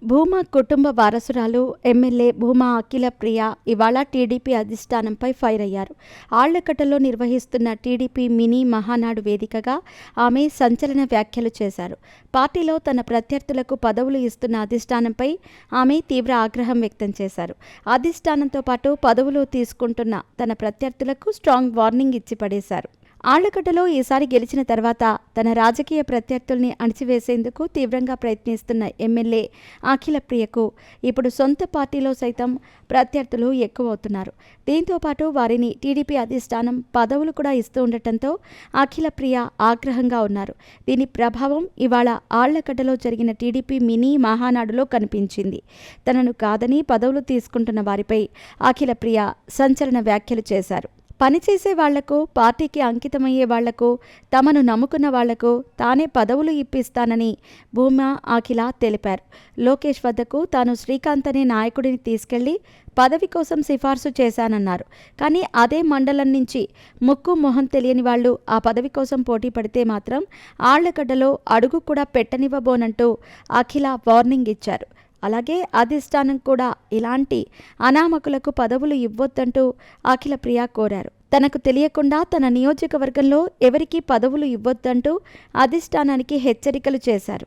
భూమా కుటుంబ వారసురాలు ఎమ్మెల్యే భూమా అఖిల ప్రియ ఇవాళ TDP అధిష్టానంపై fire అయ్యారు. ఆళ్లకట్టలో నిర్వహిస్తున్న టీడీపీ మినీ మహానాడు వేదికగా ఆమె సంచలన వ్యాఖ్యలు చేశారు. పార్టీలో తన ప్రత్యర్థులకు పదవులు ఇస్తున్న అధిష్టానంపై ఆమె తీవ్ర ఆగ్రహం వ్యక్తం చేశారు. అధిష్టానంతో పాటు పదవులు తీసుకుంటున్న తన ప్రత్యర్థులకు స్ట్రాంగ్ వార్నింగ్ ఇచ్చి పడేశారు. ఆళ్లగడ్డలో ఈసారి గెలిచిన తర్వాత తన రాజకీయ ప్రత్యర్థుల్ని అణిచివేసేందుకు తీవ్రంగా ప్రయత్నిస్తున్న ఎమ్మెల్యే అఖిల ప్రియకు ఇప్పుడు సొంత పార్టీలో సైతం ప్రత్యర్థులు ఎక్కువవుతున్నారు. దీంతోపాటు వారిని టీడీపీ అధిష్టానం పదవులు కూడా ఇస్తూ ఉండటంతో అఖిల ప్రియ ఆగ్రహంగా ఉన్నారు. దీని ప్రభావం ఇవాళ ఆళ్లగడ్డలో జరిగిన టీడీపీ మినీ మహానాడులో కనిపించింది. తనను కాదని పదవులు తీసుకుంటున్న వారిపై అఖిల ప్రియ సంచలన వ్యాఖ్యలు చేశారు. పనిచేసే వాళ్లకు, పార్టీకి అంకితమయ్యే వాళ్లకు, తమను నమ్ముకున్న వాళ్లకు తానే పదవులు ఇప్పిస్తానని భూమా అఖిల తెలిపారు. లోకేష్ వద్దకు తాను శ్రీకాంత్ అనే నాయకుడిని తీసుకెళ్లి పదవి కోసం సిఫార్సు చేశానన్నారు. కానీ అదే మండలం నుంచి ముక్కు మొహం తెలియని వాళ్లు ఆ పదవి కోసం పోటీ పడితే మాత్రం ఆళ్లగడ్డలో అడుగు కూడా పెట్టనివ్వబోనంటూ అఖిల వార్నింగ్ ఇచ్చారు. అలాగే అధిష్టానం కూడా ఇలాంటి అనామకులకు పదవులు ఇవ్వొద్దంటూ అఖిల ప్రియ కోరారు. తనకు తెలియకుండా తన నియోజకవర్గంలో ఎవరికీ పదవులు ఇవ్వొద్దంటూ అధిష్టానానికి హెచ్చరికలు చేశారు.